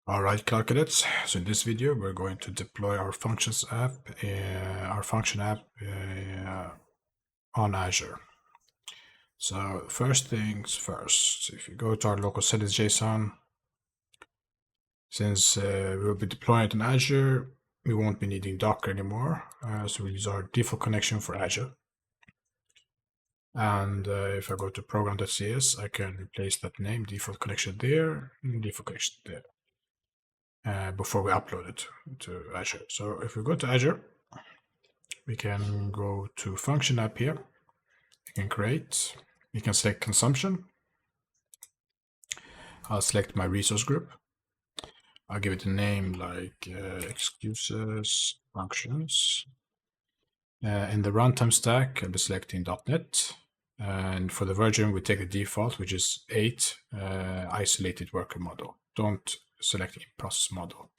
Alright, calculates. So in this video, we're going to deploy our Functions app, on Azure. So first things first, if you go to our local settings JSON, since we'll be deploying it in Azure, we won't be needing Docker anymore. So we'll use our default connection for Azure. And if I go to program.cs, I can replace that name, default connection there, and default connection there. Before we upload it to Azure. So if we go to Azure, we can go to function app here. We can create, we can select consumption. I'll select my resource group. I'll give it a name like excuses functions. In the runtime stack, I'll be selecting .NET. And for the version, we take the default, which is 8, isolated worker model. Don't select in-process model.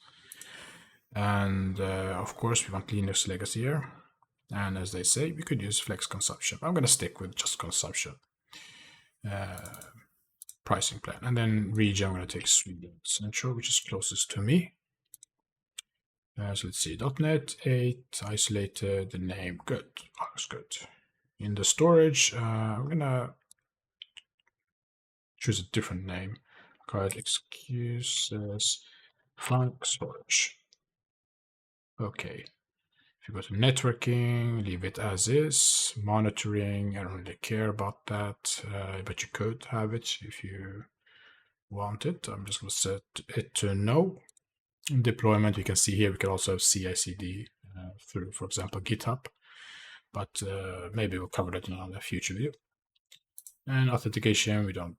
And of course, we want Linux legacy here. And as they say, we could use flex consumption. I'm going to stick with just consumption pricing plan. And then region, I'm going to take Sweden Central, which is closest to me. So let's see, .NET 8, isolated, the name, good, looks good. In the storage, I'm going to choose a different name. Call it excuses Flunk storage. Okay. If you go to networking, leave it as is. Monitoring, I don't really care about that, but you could have it if you want it. I'm just going to set it to no. In deployment, you can see here we can also have CI/CD through, for example, GitHub, but maybe we'll cover that in another future video. And authentication, we don't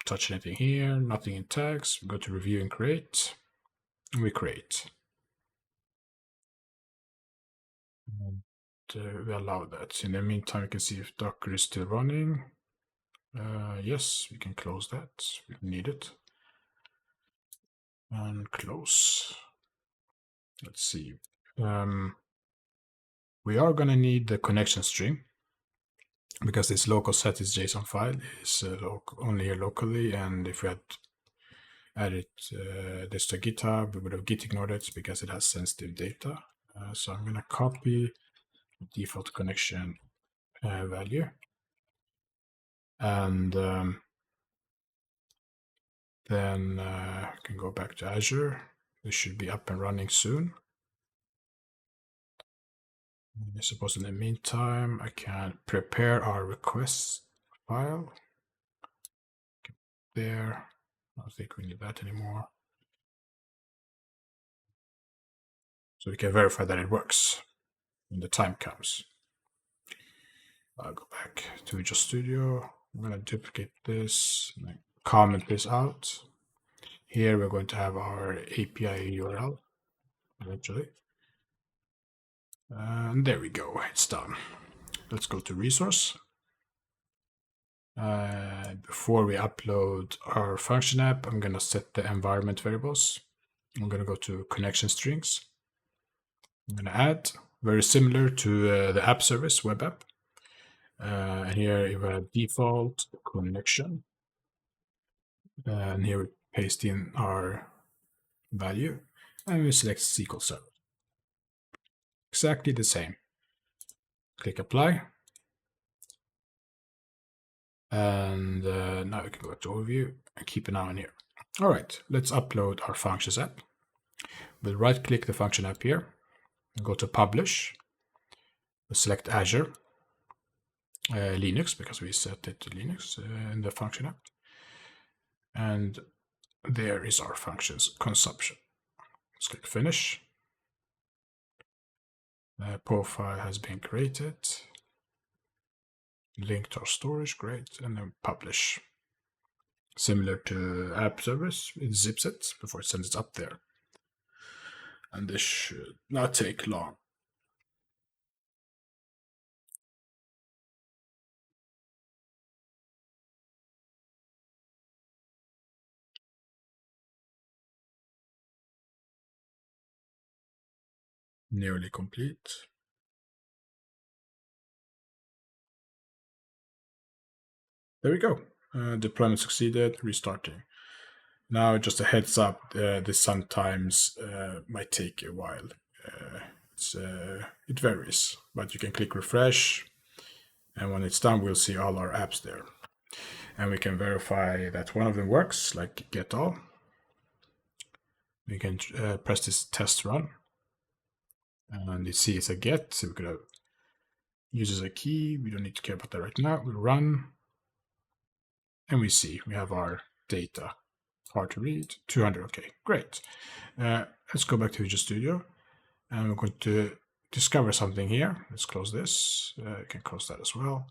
touch anything here, nothing in tags. We go to review and create, and we create. And we allow that. In the meantime, you can see if Docker is still running. Yes, we can close that. We don't need it. And close. Let's see. We are going to need the connection string because this local settings JSON file is only here locally. And if we had added this to GitHub, we would have Git ignored it because it has sensitive data. So I'm going to copy the default connection value. And then I can go back to Azure. This should be up and running soon. I suppose in the meantime, I can prepare our request file. There. I don't think we need that anymore. So we can verify that it works when the time comes. I'll go back to Visual Studio. I'm going to duplicate this and comment this out. Here we're going to have our API URL eventually. And there we go, it's done. Let's go to resource. Before we upload our function app, I'm going to set the environment variables. I'm going to go to connection strings. I'm going to add, very similar to the app service, web app. And here you have default connection. And here we paste in our value and we select SQL Server. Exactly the same. Click apply. And now we can go to overview and keep an eye on here. All right, let's upload our functions app. We'll right click the function app here and go to publish. We'll select Azure, Linux, because we set it to Linux in the function app. And there is our functions consumption. Let's click finish. The profile has been created. Link to our storage, great, and then publish. Similar to app service, it zips it before it sends it up there. And this should not take long. Nearly complete. There we go. Deployment succeeded, restarting. Now, just a heads up, this sometimes might take a while. It varies, but you can click refresh, and when it's done, we'll see all our apps there. And we can verify that one of them works, like get all. We can press this test run, and you see it's a get, so we could have uses a key. We don't need to care about that right now. We run, and we see we have our data. Hard to read, 200, okay, great. Let's go back to Visual Studio, and we're going to discover something here. Let's close this. You can close that as well.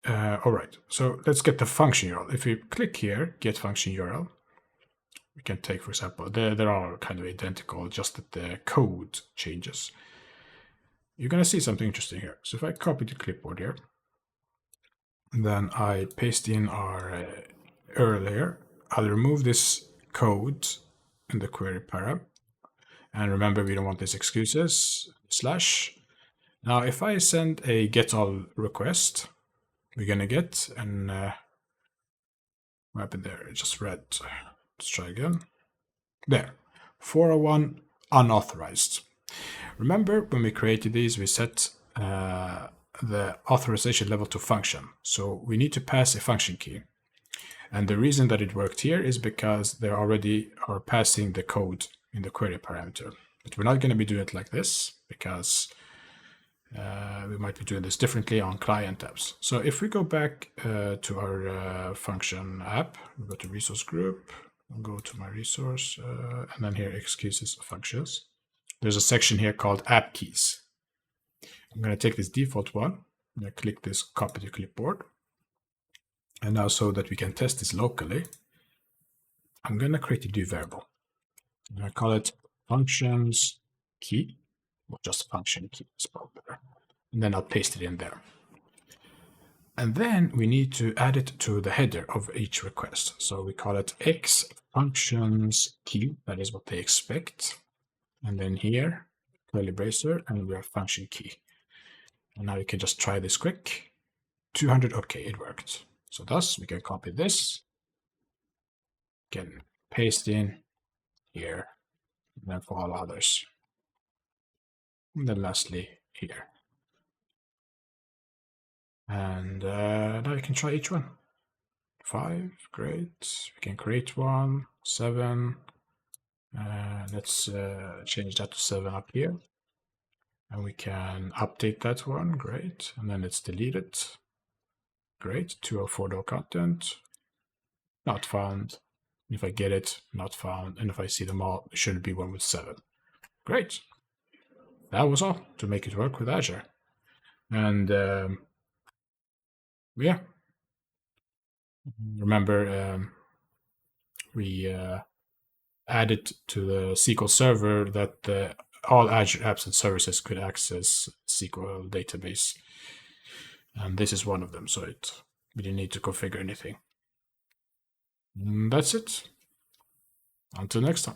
All right, so let's get the function URL. If we click here, get function URL, we can take, for example, they're all kind of identical, just that the code changes. You're going to see something interesting here. So if I copy the clipboard here, and then I paste in our URL here, I'll remove this code in the query param. And remember, we don't want these excuses, slash. Now, if I send a get all request, we're going to get, and what happened there? It just read. Let's try again. There, 401 unauthorized. Remember, when we created these, we set the authorization level to function. So we need to pass a function key. And the reason that it worked here is because they already are passing the code in the query parameter. But we're not going to be doing it like this because we might be doing this differently on client apps. So if we go back to our function app, we go to resource group, I'll go to my resource, and then here excuses functions. There's a section here called app keys. I'm going to take this default one, I'm going to click this copy to clipboard. And now, so that we can test this locally, I'm going to create a new variable. I'm going to call it functions key, or just function key, it's probably better. And then I'll paste it in there. And then we need to add it to the header of each request. So we call it X functions key, that is what they expect. And then here, curly bracer, and we have function key. And now you can just try this quick. 200, okay, it worked. So thus, we can copy this, can paste in here, and then for all others. And then lastly, here. And now you can try each one. 5, great. We can create one, 7. Let's change that to 7 up here. And we can update that one, great. And then let's delete it. Great, 204 no content, not found. If I get it, not found. And if I see them all, it should be one with 7. Great. That was all to make it work with Azure. And yeah, remember we added to the SQL Server that all Azure apps and services could access SQL database. And this is one of them, so we didn't need to configure anything. And that's it. Until next time.